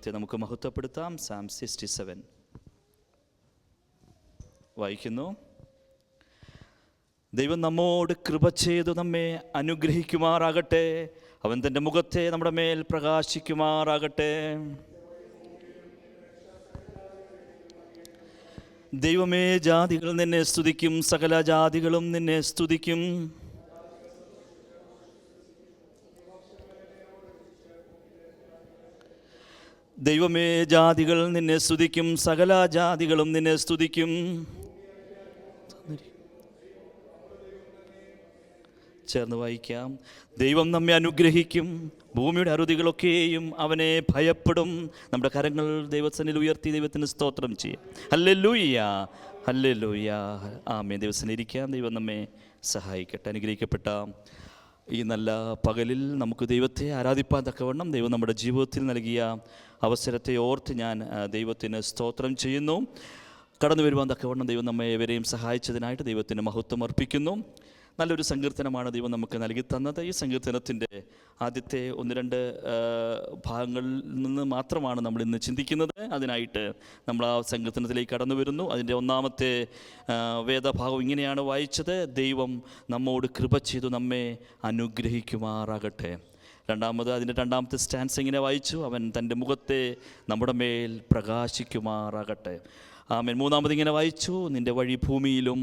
ദൈവത്തെ നമുക്ക് മഹത്വപ്പെടുത്താം. സാം 67 വായിക്കുന്നു. ദൈവം നമ്മോട് കൃപ ചെയ്തു നമ്മെ അനുഗ്രഹിക്കുമാറാകട്ടെ. അവൻ തൻ്റെ മുഖത്തെ നമ്മുടെ മേൽ പ്രകാശിക്കുമാറാകട്ടെ. ദൈവമേ, ജാതികൾ നിന്നെ സ്തുതിക്കും, സകല ജാതികളും നിന്നെ സ്തുതിക്കും. ദൈവമേ, ജാതികൾ നിന്നെ സ്തുതിക്കും, സകല ജാതികളും നിന്നെ സ്തുതിക്കും. ചേർന്ന് വായിക്കാം. ദൈവം നമ്മെ അനുഗ്രഹിക്കും, ഭൂമിയുടെ അറുതികളൊക്കെയും അവനെ ഭയപ്പെടും. നമ്മുടെ കരങ്ങൾ ദൈവസന്നിധിയിൽ ഉയർത്തി ദൈവത്തിന് സ്തോത്രം ചെയ്യാം. ഹല്ലേലൂയ, ഹല്ലേലൂയ, ആമേൻ. ദൈവസന്നിധിയിൽ ഇരിക്കാം. ദൈവം നമ്മെ സഹായിക്കട്ടെ. അനുഗ്രഹിക്കപ്പെട്ട ഈ നല്ല പകലിൽ നമുക്ക് ദൈവത്തെ ആരാധിപ്പാൻ തക്കവണ്ണം ദൈവം നമ്മുടെ ജീവിതത്തിൽ നൽകിയ അവസരത്തെ ഓർത്ത് ഞാൻ ദൈവത്തിന് സ്തോത്രം ചെയ്യുന്നു. കടന്നു വരുവാൻ തക്കവണ്ണം ദൈവം നമ്മെ ഏവരെയും സഹായിച്ചതിനായിട്ട് ദൈവത്തിന് മഹത്വം അർപ്പിക്കുന്നു. നല്ലൊരു സങ്കീർത്തനമാണ് ദൈവം നമുക്ക് നൽകി തന്നത്. ഈ സങ്കീർത്തനത്തിൻ്റെ ആദ്യത്തെ 1-2 ഭാഗങ്ങളിൽ നിന്ന് മാത്രമാണ് നമ്മൾ ഇന്ന് ചിന്തിക്കുന്നത്. അതിനായിട്ട് നമ്മൾ ആ സങ്കീർത്തനത്തിലേക്ക് കടന്നു വരുന്നു. അതിൻ്റെ 1-ാമത്തെ വേദഭാഗം ഇങ്ങനെയാണ് വായിച്ചത്: ദൈവം നമ്മോട് കൃപ ചെയ്തു നമ്മെ അനുഗ്രഹിക്കുമാറാകട്ടെ. അതിൻ്റെ 2-ാമത്തെ സ്റ്റാൻസ് ഇങ്ങനെ വായിച്ചു: അവൻ തൻ്റെ മുഖത്തെ നമ്മുടെ മേൽ പ്രകാശിക്കുമാറാകട്ടെ. ആമേൻ. 3-ാമത് ഇങ്ങനെ വായിച്ചു: നിൻ്റെ വഴി ഭൂമിയിലും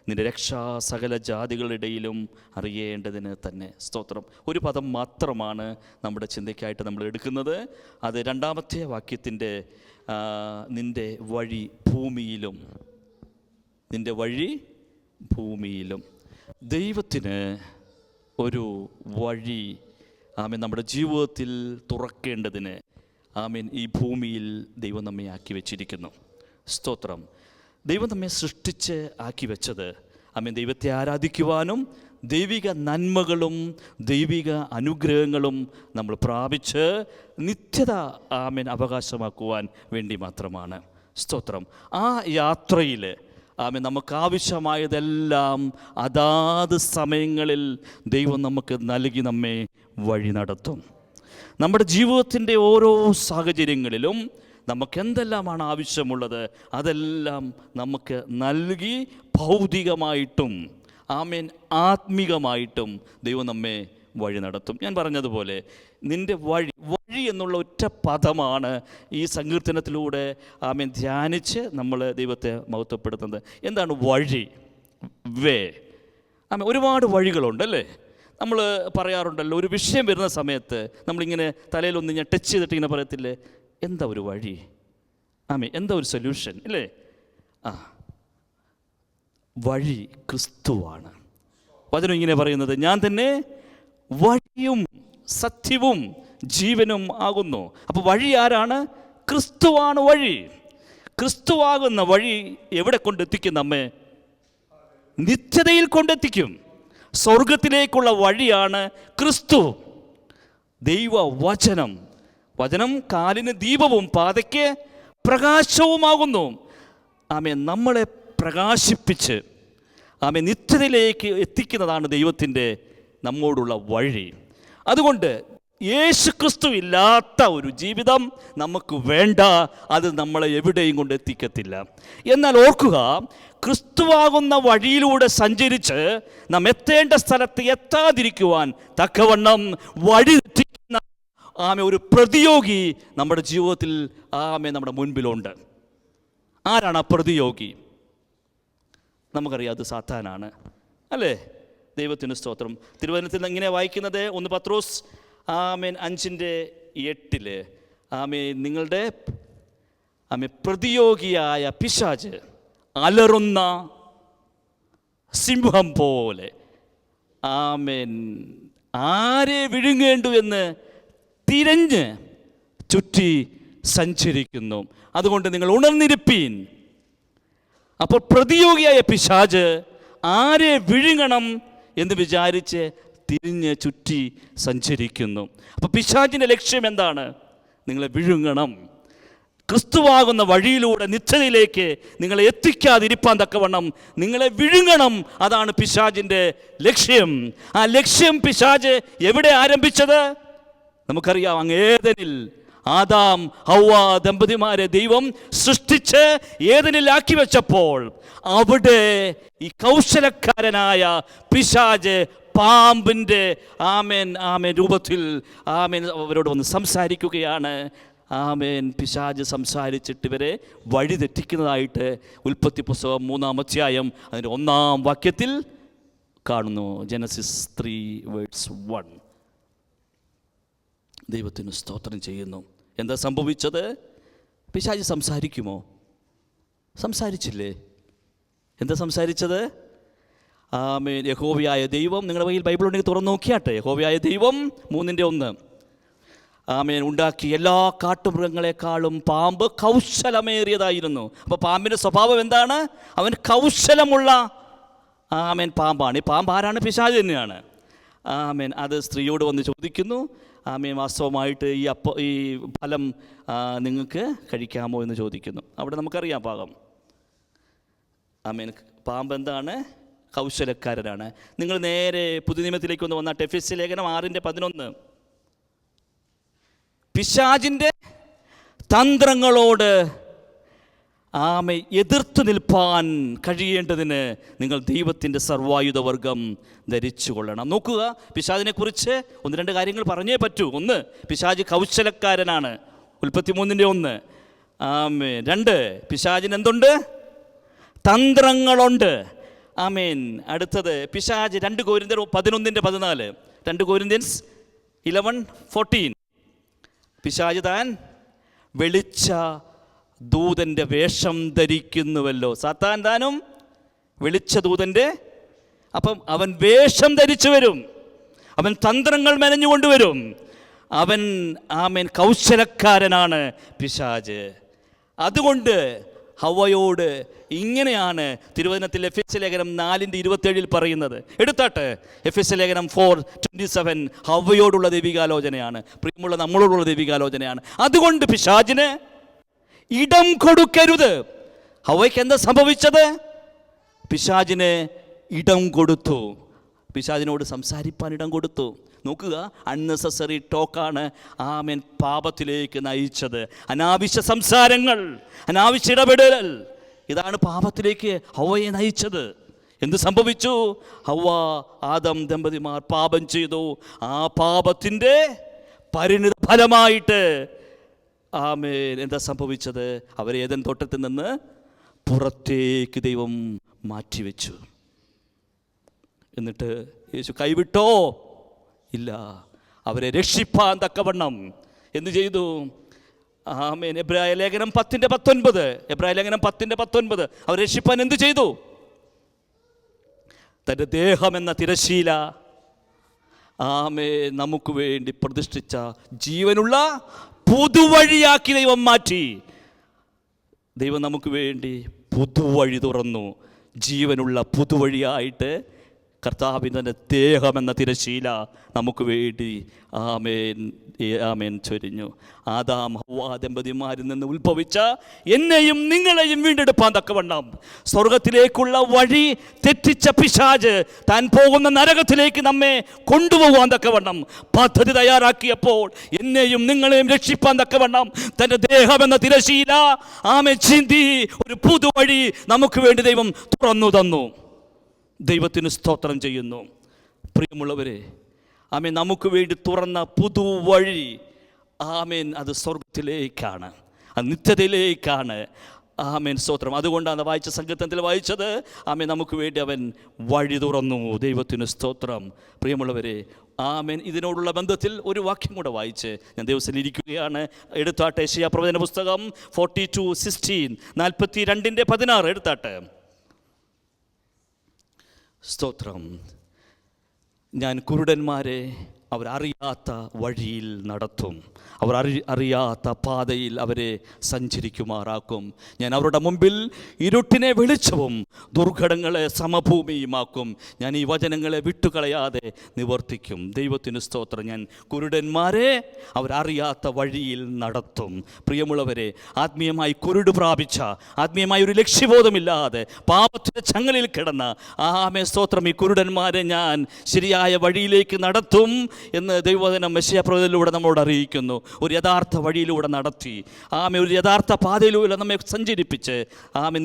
നിൻ്റെ രക്ഷാ സകല ജാതികളുടെയിലും അറിയേണ്ടതിന് തന്നെ. സ്തോത്രം. ഒരു പദം മാത്രമാണ് നമ്മുടെ ചിന്തയ്ക്കായിട്ട് നമ്മൾ എടുക്കുന്നത്. അത് 2-ാമത്തെ വാക്യത്തിൻ്റെ നിൻ്റെ വഴി ഭൂമിയിലും, നിൻ്റെ വഴി ഭൂമിയിലും. ദൈവത്തിന് ഒരു വഴി ആമേൻ നമ്മുടെ ജീവിതത്തിൽ തുറക്കേണ്ടതിന് ആമേൻ ഈ ഭൂമിയിൽ ദൈവം നമ്മെ ആക്കി വെച്ചിരിക്കുന്നു. സ്തോത്രം. ദൈവം നമ്മെ സൃഷ്ടിച്ച് ആക്കി വെച്ചത് ആമേൻ ദൈവത്തെ ആരാധിക്കുവാനും ദൈവിക നന്മകളും ദൈവിക അനുഗ്രഹങ്ങളും നമ്മൾ പ്രാപിച്ച് നിത്യത ആമേൻ അവകാശമാക്കുവാൻ വേണ്ടി മാത്രമാണ്. സ്തോത്രം. ആ യാത്രയിൽ ആമേൻ നമുക്കാവശ്യമായതെല്ലാം അതാത് സമയങ്ങളിൽ ദൈവം നമുക്ക് നൽകി നമ്മെ വഴി നടത്തും. നമ്മുടെ ജീവിതത്തിൻ്റെ ഓരോ സാഹചര്യങ്ങളിലും നമുക്കെന്തെല്ലാമാണ് ആവശ്യമുള്ളത് അതെല്ലാം നമുക്ക് നൽകി ഭൗതികമായിട്ടും ആമേൻ ആത്മീകമായിട്ടും ദൈവം നമ്മെ വഴി നടത്തും. ഞാൻ പറഞ്ഞതുപോലെ നിൻ്റെ വഴി എന്നുള്ള ഒറ്റ പദമാണ് ഈ സങ്കീർത്തനത്തിലൂടെ ആമേൻ ധ്യാനിച്ച് നമ്മൾ ദൈവത്തെ മഹത്വപ്പെടുത്തുന്നത്. എന്താണ് വഴി? ആമേൻ. ഒരുപാട് വഴികളുണ്ടല്ലേ? നമ്മൾ പറയാറുണ്ടല്ലോ, ഒരു വിഷയം വരുന്ന സമയത്ത് നമ്മളിങ്ങനെ തലയിലൊന്ന് ഞാൻ ടച്ച് ചെയ്തിട്ട് ഇങ്ങനെ പറയത്തില്ലേ, എന്താ ഒരു വഴി? ആമേ, എന്താ ഒരു സൊല്യൂഷൻ ഇല്ലേ? വഴി ക്രിസ്തുവാണ്. വചനം ഇങ്ങനെ പറയുന്നത്: ഞാൻ തന്നെ വഴിയും സത്യവും ജീവനും ആകുന്നു. അപ്പോൾ വഴി ആരാണ്? ക്രിസ്തുവാണ് വഴി. ക്രിസ്തുവാകുന്ന വഴി എവിടെ കൊണ്ടെത്തിക്കും? നമ്മെ നിത്യതയിൽ കൊണ്ടെത്തിക്കും. സ്വർഗത്തിലേക്കുള്ള വഴിയാണ് ക്രിസ്തു. ദൈവവചനം. വചനം കാലിന് ദീപവും പാതയ്ക്ക് പ്രകാശവുമാകുന്നു. ആമേൻ. നമ്മളെ പ്രകാശിപ്പിച്ച് ആമേൻ നിത്യതയിലേക്ക് എത്തിക്കുന്നതാണ് ദൈവത്തിൻ്റെ നമ്മോടുള്ള വഴി. അതുകൊണ്ട് യേശു ക്രിസ്തു ഇല്ലാത്ത ഒരു ജീവിതം നമുക്ക് വേണ്ട. അത് നമ്മളെ എവിടെയും കൊണ്ട് എത്തിക്കത്തില്ല. എന്നാൽ ഓർക്കുക, ക്രിസ്തുവാകുന്ന വഴിയിലൂടെ സഞ്ചരിച്ച് നാം എത്തേണ്ട സ്ഥലത്ത് എത്താതിരിക്കുവാൻ തക്കവണ്ണം വഴി തെറ്റിക്കുന്ന ഒരു പ്രതിയോഗി നമ്മുടെ ജീവിതത്തിൽ നമ്മുടെ മുൻപിലുണ്ട്. ആരാണ് ആ പ്രതിയോഗി? നമുക്കറിയാം, അത് സാത്താനാണ് അല്ലേ? ദൈവത്തിന് സ്തോത്രം. തിരുവചനത്തിൽ ഇങ്ങനെ വായിക്കുന്നത് 1 പത്രോസ് 5:8 നിങ്ങളുടെ പ്രതിയോഗിയായ പിശാച് അലറുന്ന സിംഹം പോലെ ആരെ വിഴുങ്ങേണ്ടു എന്ന് തിരഞ്ഞ് ചുറ്റി സഞ്ചരിക്കുന്നു. അതുകൊണ്ട് നിങ്ങൾ ഉണർന്നിരിപ്പീൻ. അപ്പോൾ പ്രതിയോഗിയായ പിശാച് ആരെ വിഴുങ്ങണം എന്ന് വിചാരിച്ച് തിരിഞ്ഞ് ചുറ്റി സഞ്ചരിക്കുന്നു. അപ്പോൾ പിശാചിൻ്റെ ലക്ഷ്യം എന്താണ്? നിങ്ങളെ വിഴുങ്ങണം. ക്രിസ്തുവാകുന്ന വഴിയിലൂടെ നിത്യതയിലേക്ക് നിങ്ങളെ എത്തിക്കാതിരിപ്പാൻ തക്കവണ്ണം നിങ്ങളെ വിഴുങ്ങണം. അതാണ് പിശാചിൻ്റെ ലക്ഷ്യം. ആ ലക്ഷ്യം പിശാച് എവിടെ ആരംഭിച്ചത്? നമുക്കറിയാം, അങ്ങ് ഏദനിൽ ആദാം ഹവ്വ ദമ്പതിമാരെ ദൈവം സൃഷ്ടിച്ച് ഏദനിലാക്കി വെച്ചപ്പോൾ അവിടെ ഈ കൗശലക്കാരനായ പിശാച് പാമ്പിൻ്റെ രൂപത്തിൽ അവരോട് വന്ന് സംസാരിക്കുകയാണ്. പിശാച് സംസാരിച്ചിട്ട് ഇവരെ വഴിതെറ്റിക്കുന്നതായിട്ട് ഉൽപ്പത്തി പുസ്തകം 3-ാം അധ്യായം അതിൻ്റെ 1-ാം വാക്യത്തിൽ കാണുന്നു. ജനസിസ് 3:1. ദൈവത്തിന് സ്തോത്രം ചെയ്യുന്നു. എന്താ സംഭവിച്ചത്? പിശാച് സംസാരിക്കുമോ? സംസാരിച്ചില്ലേ? എന്താ സംസാരിച്ചത്? യഹോവയായ ദൈവം, നിങ്ങളുടെ കയ്യിൽ ബൈബിൾ ഉണ്ടെങ്കിൽ തുറന്നു നോക്കിയാട്ടെ. യഹോവയായ ദൈവം 3:1. ഉണ്ടാക്കി എല്ലാ കാട്ടുമൃഗങ്ങളെക്കാളും പാമ്പ് കൗശലമേറിയതായിരുന്നു. അപ്പോൾ പാമ്പിൻ്റെ സ്വഭാവം എന്താണ്? അവൻ കൗശലമുള്ള പാമ്പാണ്. ഈ പാമ്പ് ആരാണ്? പിശാച് തന്നെയാണ്. അത് സ്ത്രീയോട് വന്ന് ചോദിക്കുന്നു, വാസ്തവമായിട്ട് ഈ ഫലം നിങ്ങൾക്ക് കഴിക്കാമോ എന്ന് ചോദിക്കുന്നു. അവിടെ നമുക്കറിയാം പാകം. പാമ്പ് എന്താണ്? കൗശലക്കാരനാണ്. നിങ്ങൾ നേരെ പുതിയ നിയമത്തിലേക്ക് ഒന്ന് വന്നാട്ടെ. എഫെസ്യ ലേഖനം 6:11. പിശാചിൻ്റെ തന്ത്രങ്ങളോട് എതിർത്തു നിൽപ്പാൻ കഴിയേണ്ടതിന് നിങ്ങൾ ദൈവത്തിൻ്റെ സർവായുധവർഗം ധരിച്ചു കൊള്ളണം. നോക്കുക, പിശാചിനെ കുറിച്ച് 1-2 കാര്യങ്ങൾ പറഞ്ഞേ പറ്റൂ. 1, പിശാച് കൗശലക്കാരനാണ്. ഉൽപ്പത്തി 3:1. 2, പിശാചിന് എന്തുണ്ട്? തന്ത്രങ്ങളുണ്ട്. അടുത്തത് പിശാച് 2 കൊരിന്ത്യർ 11:14. 2 കൊരിന്ത്യൻസ് 11:14. പിശാച് താൻ വെളിച്ച ദൂതൻ്റെ വേഷം ധരിക്കുന്നുവല്ലോ. സാത്താൻ താനും വെളിച്ച ദൂതൻ്റെ, അപ്പം അവൻ വേഷം ധരിച്ചു വരും. അവൻ തന്ത്രങ്ങൾ മെനഞ്ഞുകൊണ്ടുവരും. അവൻ കൗശലക്കാരനാണ് പിശാച്. അതുകൊണ്ട് ഹവ്വയോട് ഇങ്ങനെയാണ് തിരുവചനത്തിൽ എഫെസ്യ ലേഖനം 4:27 പറയുന്നത്. എടുത്താട്ടെ, എഫെസ്യ ലേഖനം 4:27 ഹവ്വയോടുള്ള ദൈവികാലോചനയാണ്. പ്രിയമുള്ള നമ്മളോടുള്ള ദൈവികാലോചനയാണ്. അതുകൊണ്ട് പിശാചിന് ഇടം കൊടുക്കരുത്. ഹവ്വയ്ക്ക് എന്താ സംഭവിച്ചത്? പിശാചിന് ഇടം കൊടുത്തു. പിശാചിനോട് സംസാരിപ്പാൻ ഇടം കൊടുത്തു. നോക്കുക, അൺനെസസറി ടോക്കാണ് പാപത്തിലേക്ക് നയിച്ചത്. അനാവശ്യ സംസാരങ്ങൾ, അനാവശ്യ ഇടപെടൽ, ഇതാണ് പാപത്തിലേക്ക് ഹവ്വയെ നയിച്ചത്. എന്ത് സംഭവിച്ചു? ഹവ്വ ആദം ദമ്പതിമാർ പാപം ചെയ്തു. ആ പാപത്തിൻ്റെ പരിണിത ഫലമായിട്ട് എന്താ സംഭവിച്ചത്? അവരെ ഏദൻ തോട്ടത്തിൽ നിന്ന് പുറത്തേക്ക് ദൈവം മാറ്റിവെച്ചു. എന്നിട്ട് യേശു കൈവിട്ടോ? ഇല്ല. അവരെ രക്ഷിപ്പാൻ തക്കവണ്ണം എന്ത് ചെയ്തു? എബ്രായ ലേഖനം 10:19. എബ്രായ ലേഖനം 10:19. അവർ രക്ഷിപ്പാൻ എന്ത് ചെയ്തു? തൻ്റെ ദേഹമെന്ന തിരശീല നമുക്ക് വേണ്ടി പ്രതിഷ്ഠിച്ച ജീവനുള്ള പുതുവഴിയാക്കി ദൈവം മാറ്റി. ദൈവം നമുക്ക് വേണ്ടി പുതുവഴി തുറന്നു. ജീവനുള്ള പുതുവഴിയായിട്ട് കർത്താവിൻ്റെ ദേഹമെന്ന തിരശീല നമുക്ക് വേണ്ടി ചൊരിഞ്ഞു. ആദാം ഹവ്വ ദമ്പതിമാരിൽ നിന്ന് ഉത്ഭവിച്ച എന്നെയും നിങ്ങളെയും വീണ്ടെടുപ്പാൻ തക്കവണ്ണം സ്വർഗത്തിലേക്കുള്ള വഴി തെറ്റിച്ച പിശാച് താൻ പോകുന്ന നരകത്തിലേക്ക് നമ്മെ കൊണ്ടുപോകാൻ തക്കവണ്ണം പദ്ധതി തയ്യാറാക്കിയപ്പോൾ എന്നെയും നിങ്ങളെയും രക്ഷിപ്പാൻ തക്കവണ്ണം തൻ്റെ ദേഹമെന്ന തിരശീല ചിന്തി ഒരു പുതുവഴി നമുക്ക് വേണ്ടി ദൈവം തുറന്നു തന്നു. ദൈവത്തിന് സ്തോത്രം ചെയ്യുന്നു. പ്രിയമുള്ളവരെ, നമുക്ക് വേണ്ടി തുറന്ന പുതുവഴി അത് സ്വർഗത്തിലേക്കാണ്, അത് നിത്യതയിലേക്കാണ്. സ്തോത്രം. അതുകൊണ്ടാണ് വായിച്ച സങ്കീർത്തനത്തിൽ വായിച്ചത് നമുക്ക് വേണ്ടി അവൻ വഴി തുറന്നു. ദൈവത്തിന് സ്തോത്രം. പ്രിയമുള്ളവരെ, ഇതിനോടുള്ള ബന്ധത്തിൽ ഒരു വാക്യം കൂടെ വായിച്ച് ഞാൻ ദിവസം ഇരിക്കുകയാണ്. എടുത്താട്ടെ, യെശയ്യാ പ്രവചന പുസ്തകം 42:16, 42:16 എടുത്താട്ടെ. സ്തോത്രം. ഞാൻ കുരുടന്മാരെ അവരറിയാത്ത വഴിയിൽ നടത്തും, അവർ അറിയാത്ത പാതയിൽ അവരെ സഞ്ചരിക്കുമാറാക്കും. ഞാൻ അവരുടെ മുമ്പിൽ ഇരുട്ടിനെ വെളിച്ചവും ദുർഘടങ്ങളെ സമഭൂമിയുമാക്കും. ഞാൻ ഈ വചനങ്ങളെ വിട്ടുകളയാതെ നിവർത്തിക്കും. ദൈവത്തിന് സ്തോത്രം. ഞാൻ കുരുടന്മാരെ അവരറിയാത്ത വഴിയിൽ നടത്തും. പ്രിയമുള്ളവരെ, ആത്മീയമായി കുരുട് പ്രാപിച്ച, ആത്മീയമായി ഒരു ലക്ഷ്യബോധമില്ലാതെ പാപത്തിൻ്റെ ചങ്ങലിൽ കിടന്ന സ്തോത്രം, ഈ കുരുടന്മാരെ ഞാൻ ശരിയായ വഴിയിലേക്ക് നടത്തും. എന്ന് ദൈവവചനം മെശിയ പ്രവചനത്തിലൂടെ നമ്മോട് അറിയിക്കുന്നു. ഒരു യഥാർത്ഥ വഴിയിലൂടെ നടത്തി ഒരു യഥാർത്ഥ പാതയിലൂടെ നമ്മെ സഞ്ചരിപ്പിച്ച്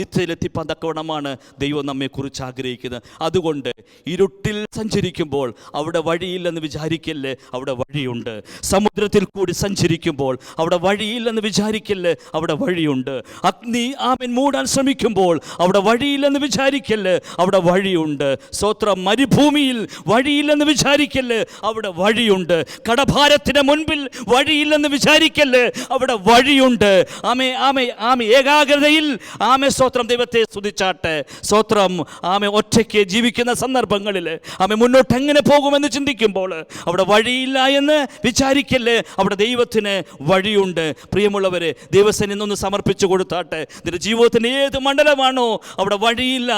നിത്യയിലെത്തിപ്പാൻ തക്കവണ്ണമാണ് ദൈവം നമ്മെക്കുറിച്ച് ആഗ്രഹിക്കുന്നത്. അതുകൊണ്ട് ഇരുട്ടിൽ സഞ്ചരിക്കുമ്പോൾ അവിടെ വഴിയില്ലെന്ന് വിചാരിക്കല്ലേ, അവിടെ വഴിയുണ്ട്. സമുദ്രത്തിൽ കൂടി സഞ്ചരിക്കുമ്പോൾ അവിടെ വഴിയില്ലെന്ന് വിചാരിക്കല്ലേ, അവിടെ വഴിയുണ്ട്. അഗ്നി മൂടാൻ ശ്രമിക്കുമ്പോൾ അവിടെ വഴിയില്ലെന്ന് വിചാരിക്കല്ലേ, അവിടെ വഴിയുണ്ട്. സ്തോത്രം. മരുഭൂമിയിൽ വഴിയില്ലെന്ന് വിചാരിക്കല്ലേ, അവിടെ വഴിയുണ്ട്. കടഭാരത്തിന് മുൻപിൽ വഴിയില്ലെന്ന് വിചാരിക്കല്ലേ, അവിടെ വഴിയുണ്ട്. ഏകാഗ്രതയിൽ സ്തോത്രം. ദൈവത്തെ സ്തുതിച്ചാട്ടെ. സ്തോത്രം. ഒറ്റയ്ക്ക് ജീവിക്കുന്ന സന്ദർഭങ്ങളിൽ മുന്നോട്ട് എങ്ങനെ പോകുമെന്ന് ചിന്തിക്കുമ്പോൾ അവിടെ വഴിയില്ല എന്ന് വിചാരിക്കല്ലേ, അവിടെ ദൈവത്തിന് വഴിയുണ്ട്. പ്രിയമുള്ളവരെ, ദൈവസേന ഇന്നൊന്ന് സമർപ്പിച്ചു കൊടുത്താട്ടെ. നിന്റെ ജീവിതത്തിന് ഏത് മണ്ഡലമാണോ അവിടെ വഴിയില്ല,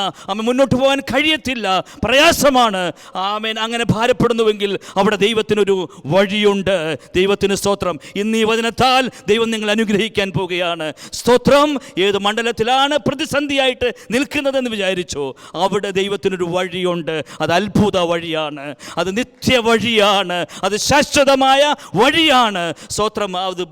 മുന്നോട്ട് പോകാൻ കഴിയത്തില്ല, പ്രയാസമാണ്, അങ്ങനെ ഭാരപ്പെടുന്നുവെങ്കിൽ അവിടെ ദൈവത്തിനൊരു വഴിയുണ്ട്. ദൈവത്തിന് സ്തോത്രം. ഇന്ന് ഈ വചനത്താൽ ദൈവം നിങ്ങൾ അനുഗ്രഹിക്കാൻ പോവുകയാണ്. സ്തോത്രം. ഏത് മണ്ഡലത്തിലാണ് പ്രതിസന്ധിയായിട്ട് നിൽക്കുന്നതെന്ന് വിചാരിച്ചോ, അവിടെ ദൈവത്തിനൊരു വഴിയുണ്ട്. അത് അത്ഭുത വഴിയാണ്, അത് നിത്യ വഴിയാണ്, അത് ശാശ്വതമായ വഴിയാണ്. സ്തോത്രം. അത്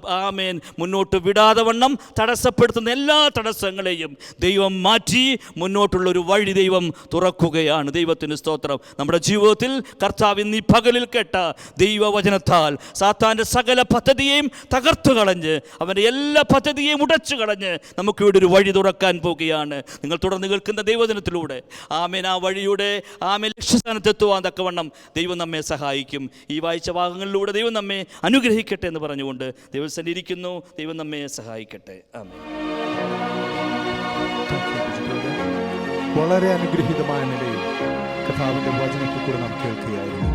മുന്നോട്ട് വിടാതെ വണ്ണം തടസ്സപ്പെടുത്തുന്ന എല്ലാ തടസ്സങ്ങളെയും ദൈവം മാറ്റി മുന്നോട്ടുള്ളൊരു വഴി ദൈവം തുറക്കുകയാണ്. ദൈവത്തിന് സ്തോത്രം. നമ്മുടെ ജീവിതത്തിൽ കർത്താവ് ഇന്ന് ഈ പകലിൽ കേട്ട ദൈവവചനത്താൽ സാത്താൻ്റെ സകല പദ്ധതിയെയും തകർത്തു കളഞ്ഞ് അവൻ്റെ എല്ലാ പദ്ധതിയെയും ഉടച്ചു കളഞ്ഞ് നമുക്കിവിടെ ഒരു വഴി തുറക്കാൻ പോവുകയാണ്. നിങ്ങൾ തുടർന്ന് കേൾക്കുന്ന ദൈവവചനത്തിലൂടെ ആ വഴിയുടെ ലക്ഷ്യസ്ഥാനത്തെത്തുവാൻ തക്കവണ്ണം ദൈവം നമ്മെ സഹായിക്കും. ഈ വായിച്ച ഭാഗങ്ങളിലൂടെ ദൈവം നമ്മെ അനുഗ്രഹിക്കട്ടെ എന്ന് പറഞ്ഞുകൊണ്ട് ദൈവം ഇരിക്കുന്നു. ദൈവം നമ്മെ സഹായിക്കട്ടെ. ആമേൻ. വളരെ അനുഗ്രഹീതമായ നിലയിൽ കർത്താവിൻ്റെ വചനത്തിൽ കൂടെ നാം കേൾക്കുകയായിരുന്നു.